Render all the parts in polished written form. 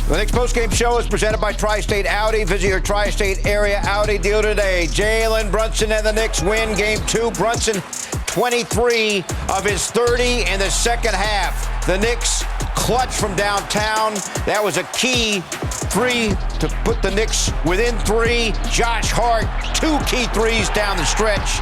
The Knicks postgame show is presented by Tri-State Audi. Visit your Tri-State area Audi dealer today. Jalen Brunson and the Knicks win Game 2. Brunson, 23 of his 30 in the second half. The Knicks clutch from downtown. That was a key three to put the Knicks within 3. Josh Hart, 2 key threes down the stretch.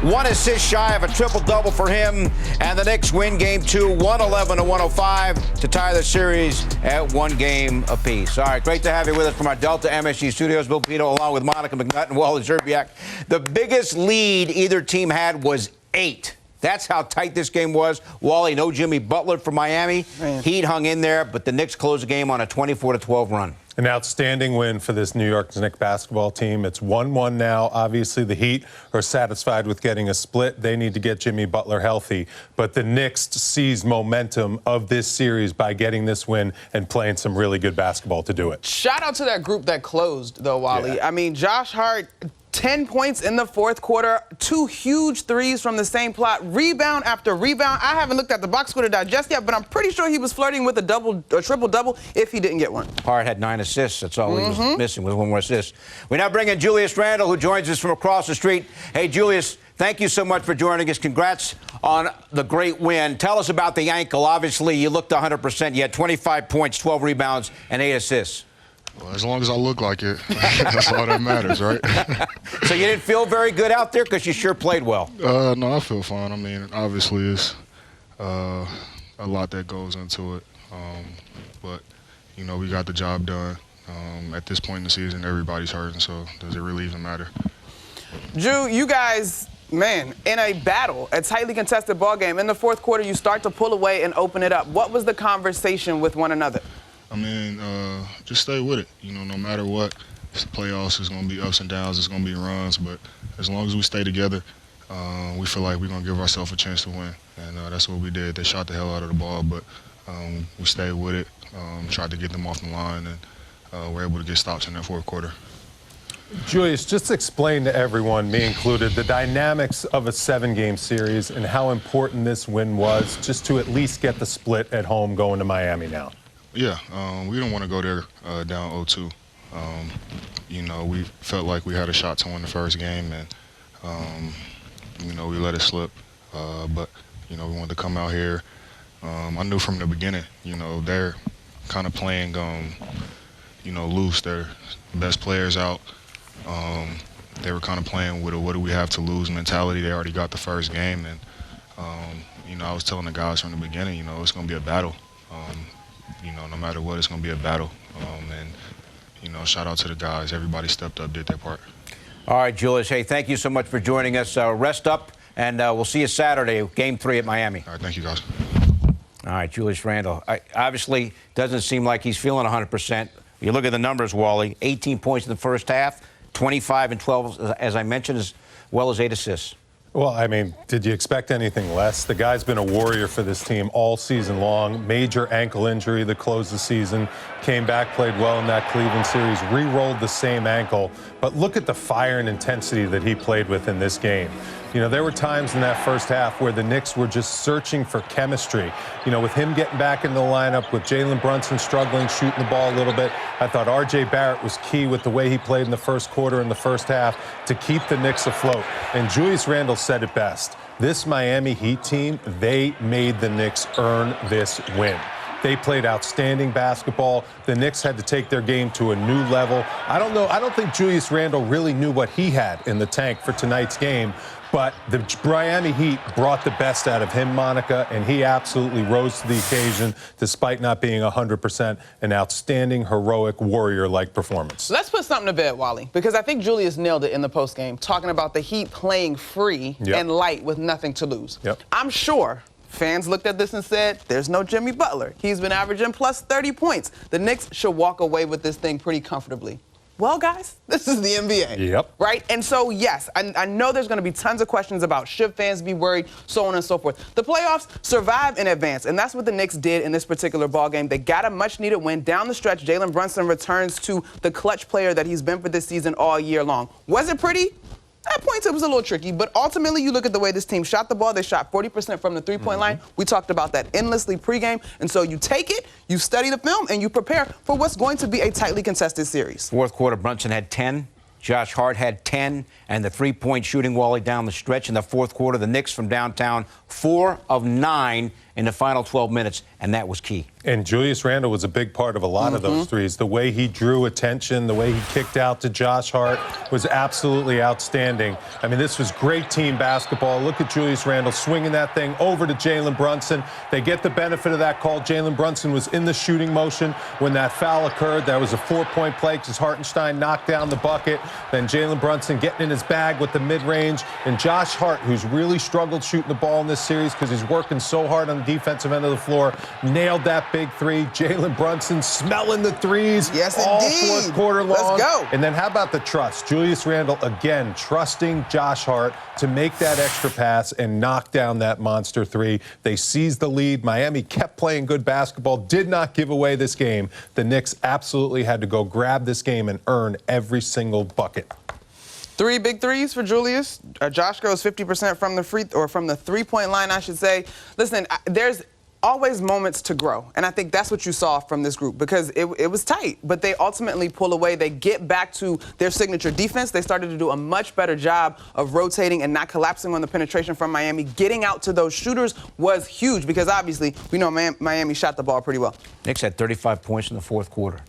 1 assist shy of a triple-double for him, and the Knicks win Game 2, 111-105, to tie the series at 1 game apiece. All right, great to have you with us from our Delta MSG studios. Bill Pino along with Monica McNutt and Wally Zerbiak. The biggest lead either team had was 8. That's how tight this game was. Wally, no Jimmy Butler for Miami. Man. Heat hung in there, but the Knicks closed the game on a 24-12 run. An outstanding win for this New York Knicks basketball team. It's 1-1 now. Obviously, the Heat are satisfied with getting a split. They need to get Jimmy Butler healthy. But the Knicks seized momentum of this series by getting this win and playing some really good basketball to do it. Shout out to that group that closed, though, Wally. Yeah. I mean, Josh Hart, 10 points in the fourth quarter, 2 huge threes from the same plot, rebound after rebound. I haven't looked at the box score to digest yet, but I'm pretty sure he was flirting with a triple-double if he didn't get one. Hart had 9 assists. That's all he was missing, was 1 more assist. We now bring in Julius Randle, who joins us from across the street. Hey, Julius, thank you so much for joining us. Congrats on the great win. Tell us about the ankle. Obviously, you looked 100%. You had 25 points, 12 rebounds, and 8 assists. Well, as long as I look like it, that's all that matters, right? So you didn't feel very good out there because you sure played well? No, I feel fine. I mean, obviously it's a lot that goes into it. But, you know, we got the job done. At this point in the season, everybody's hurting, so does it really even matter? Drew, you guys, man, in a battle, a tightly contested ball game, in the fourth quarter, you start to pull away and open it up. What was the conversation with one another? I mean, just stay with it. You know, no matter what, it's the playoffs. It's going to be ups and downs. It's going to be runs. But as long as we stay together, we feel like we're going to give ourselves a chance to win. And that's what we did. They shot the hell out of the ball, but we stayed with it, tried to get them off the line, and were able to get stops in that fourth quarter. Julius, just explain to everyone, me included, the dynamics of a 7-game series and how important this win was just to at least get the split at home going to Miami now. Yeah, we didn't want to go there down 0-2. You know, we felt like we had a shot to win the first game, and, you know, we let it slip. But, you know, we wanted to come out here. I knew from the beginning, you know, they're kind of playing, you know, loose. They're the best players out. They were kind of playing with a what do we have to lose mentality. They already got the first game. And, you know, I was telling the guys from the beginning, you know, it's going to be a battle. You know, no matter what, it's going to be a battle. And, you know, shout out to the guys. Everybody stepped up, did their part. All right, Julius. Hey, thank you so much for joining us. Rest up, and we'll see you Saturday, Game 3 at Miami. All right, thank you, guys. All right, Julius Randle. Obviously, doesn't seem like he's feeling 100%. You look at the numbers, Wally. 18 points in the first half, 25 and 12, as I mentioned, as well as 8 assists. Well, I mean, did you expect anything less? The guy's been a warrior for this team all season long. Major ankle injury that closed the season. Came back, played well in that Cleveland series, re-rolled the same ankle. But look at the fire and intensity that he played with in this game. You know, there were times in that first half where the Knicks were just searching for chemistry. You know, with him getting back in the lineup, with Jalen Brunson struggling, shooting the ball a little bit. I thought R.J. Barrett was key with the way he played in the first quarter and the first half to keep the Knicks afloat. And Julius Randle said it best. This Miami Heat team, they made the Knicks earn this win. They played outstanding basketball. The Knicks had to take their game to a new level. I don't think Julius Randle really knew what he had in the tank for tonight's game. But the Miami Heat brought the best out of him, Monica, and he absolutely rose to the occasion despite not being 100%. An outstanding, heroic, warrior-like performance. Let's put something to bed, Wally, because I think Julius nailed it in the postgame, talking about the Heat playing free and light with nothing to lose. I'm sure fans looked at this and said, there's no Jimmy Butler. He's been averaging plus 30 points. The Knicks should walk away with this thing pretty comfortably. Well, guys, this is the NBA, right? And so, yes, I know there's going to be tons of questions about should fans be worried, so on and so forth. The playoffs survive in advance, and that's what the Knicks did in this particular ball game. They got a much-needed win. Down the stretch, Jalen Brunson returns to the clutch player that he's been for this season all year long. Was it pretty? At points, it was a little tricky, but ultimately, you look at the way this team shot the ball. They shot 40% from the three-point line. We talked about that endlessly pregame. And so you take it, you study the film, and you prepare for what's going to be a tightly contested series. Fourth quarter, Brunson had 10. Josh Hart had 10, and the three-point shooting Wally down the stretch in the fourth quarter. The Knicks from downtown, 4 of 9 in the final 12 minutes, and that was key. And Julius Randle was a big part of a lot of those threes. The way he drew attention, the way he kicked out to Josh Hart was absolutely outstanding. I mean, this was great team basketball. Look at Julius Randle swinging that thing over to Jalen Brunson. They get the benefit of that call. Jalen Brunson was in the shooting motion when that foul occurred. That was a 4-point play because Hartenstein knocked down the bucket. Then Jalen Brunson getting in his bag with the mid-range. And Josh Hart, who's really struggled shooting the ball in this series because he's working so hard on the defensive end of the floor, nailed that big three. Jalen Brunson smelling the threes. Yes, all indeed. Fourth quarter long. Let's go. And then how about the trust? Julius Randle, again, trusting Josh Hart to make that extra pass and knock down that monster three. They seized the lead. Miami kept playing good basketball, did not give away this game. The Knicks absolutely had to go grab this game and earn every single bucket. 3 big threes for Julius. Josh goes 50% from the three-point line, I should say. Listen, there's always moments to grow, and I think that's what you saw from this group because it was tight, but they ultimately pull away. They get back to their signature defense. They started to do a much better job of rotating and not collapsing on the penetration from Miami. Getting out to those shooters was huge because obviously we know Miami shot the ball pretty well. Knicks had 35 points in the fourth quarter.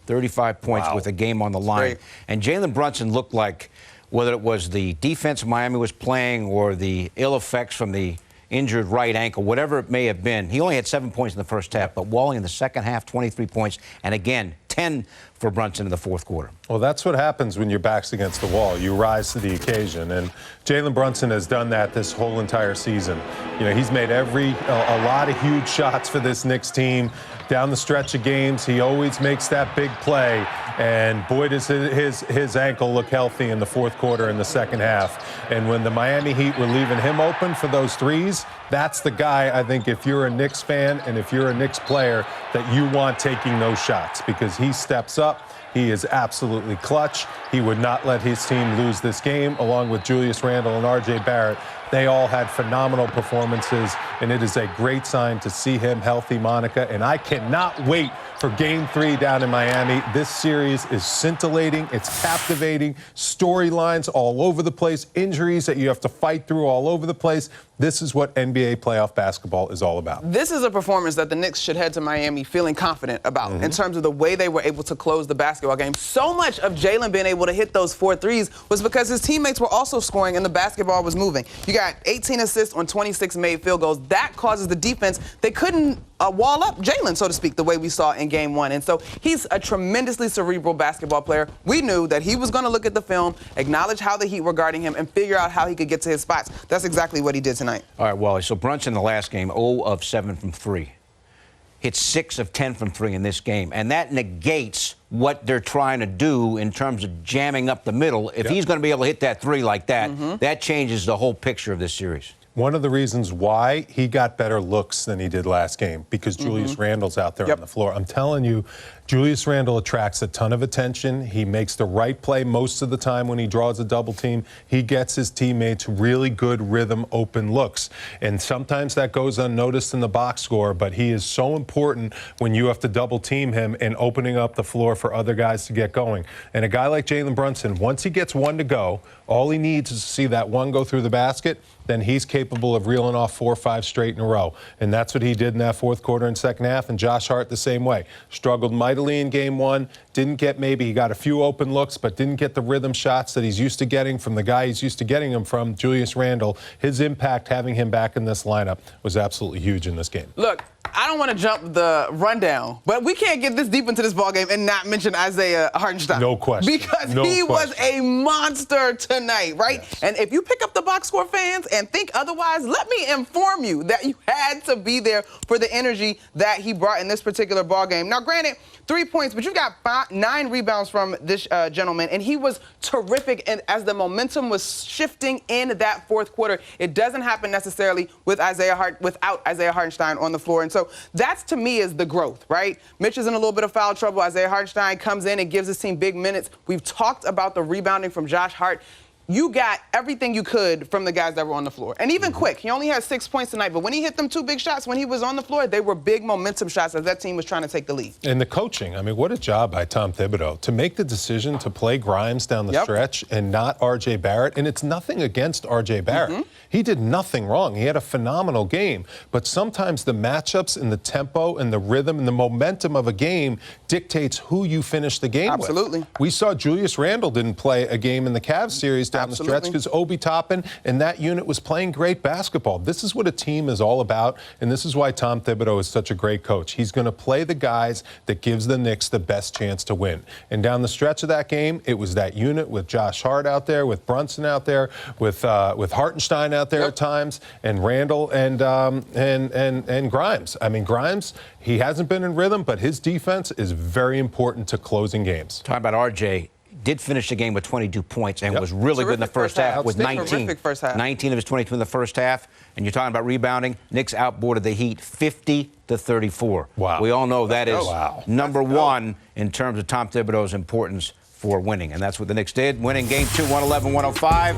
35 points with a game on the line. Great. And Jalen Brunson looked like, whether it was the defense Miami was playing or the ill effects from the injured right ankle, whatever it may have been, he only had 7 points in the first half, but Wally in the second half, 23 points, and again, 10 for Brunson in the fourth quarter. Well, that's what happens when your back's against the wall. You rise to the occasion, and Jalen Brunson has done that this whole entire season. You know, he's made a lot of huge shots for this Knicks team. Down the stretch of games, he always makes that big play, and boy, does his ankle look healthy in the fourth quarter in the second half. And when the Miami Heat were leaving him open for those threes, that's the guy, I think, if you're a Knicks fan and if you're a Knicks player, that you want taking those shots because he steps up. He is absolutely clutch. He would not let his team lose this game, along with Julius Randle and R.J. Barrett. They all had phenomenal performances, and it is a great sign to see him healthy, Monica. And I cannot wait for Game 3 down in Miami. This series is scintillating. It's captivating. Storylines all over the place. Injuries that you have to fight through all over the place. This is what NBA playoff basketball is all about. This is a performance that the Knicks should head to Miami feeling confident about in terms of the way they were able to close the basketball game. So much of Jalen being able to hit those 4 threes was because his teammates were also scoring and the basketball was moving. You got 18 assists on 26 made field goals. That causes the defense. They couldn't wall up Jalen, so to speak, the way we saw in Game 1. And so he's a tremendously cerebral basketball player. We knew that he was going to look at the film, acknowledge how the Heat were guarding him, and figure out how he could get to his spots. That's exactly what he did tonight. All right, Wally, so Brunson in the last game, 0 of 7 from 3. Hit 6 of 10 from 3 in this game. And that negates what they're trying to do in terms of jamming up the middle. If he's going to be able to hit that 3 like that, that changes the whole picture of this series. One of the reasons why he got better looks than he did last game, because Julius Randle's out there on the floor. I'm telling you, Julius Randle attracts a ton of attention. He makes the right play most of the time when he draws a double team. He gets his teammates really good rhythm, open looks. And sometimes that goes unnoticed in the box score, but he is so important when you have to double team him and opening up the floor for other guys to get going. And a guy like Jalen Brunson, once he gets one to go, all he needs is to see that one go through the basket, then he's capable of reeling off 4 or 5 straight in a row. And that's what he did in that fourth quarter and second half. And Josh Hart the same way. Struggled mightily in Game 1. Didn't get, maybe he got a few open looks, but didn't get the rhythm shots that he's used to getting from the guy he's used to getting them from, Julius Randle. His impact, having him back in this lineup, was absolutely huge in this game. Look, I don't want to jump the rundown, but we can't get this deep into this ballgame and not mention Isaiah Hartenstein. No question. Because he was a monster tonight, right? Yes. And if you pick up the box score fans and think otherwise, let me inform you that you had to be there for the energy that he brought in this particular ballgame. Now, granted, 3 points, but you got 9 rebounds from this gentleman, and he was terrific. And as the momentum was shifting in that fourth quarter, it doesn't happen necessarily without Isaiah Hartenstein on the floor. And so that's, to me, is the growth, right? Mitch is in a little bit of foul trouble. Isaiah Hartenstein comes in and gives his team big minutes. We've talked about the rebounding from Josh Hart. you got everything you could from the guys that were on the floor. And even Quick, he only had 6 points tonight, but when he hit them 2 big shots, when he was on the floor, they were big momentum shots as that team was trying to take the lead. And the coaching, I mean, what a job by Tom Thibodeau to make the decision to play Grimes down the stretch and not R.J. Barrett. And it's nothing against R.J. Barrett. He did nothing wrong. He had a phenomenal game. But sometimes the matchups and the tempo and the rhythm and the momentum of a game dictates who you finish the game with. Absolutely. We saw Julius Randle didn't play a game in the Cavs series down the stretch because Obi Toppin and that unit was playing great basketball. This is what a team is all about, and this is why Tom Thibodeau is such a great coach. He's going to play the guys that gives the Knicks the best chance to win. And down the stretch of that game, it was that unit with Josh Hart out there, with Brunson out there, with Hartenstein out there at times, and Randle and Grimes. I mean, Grimes, he hasn't been in rhythm, but his defense is very important to closing games. Talking about RJ, did finish the game with 22 points and was really good in the first half with 19. Terrific first half. 19 of his 22 in the first half. And you're talking about rebounding. Knicks outboarded the Heat 50-34. Wow. We all know that is number one in terms of Tom Thibodeau's importance for winning. And that's what the Knicks did, winning Game 2, 111-105.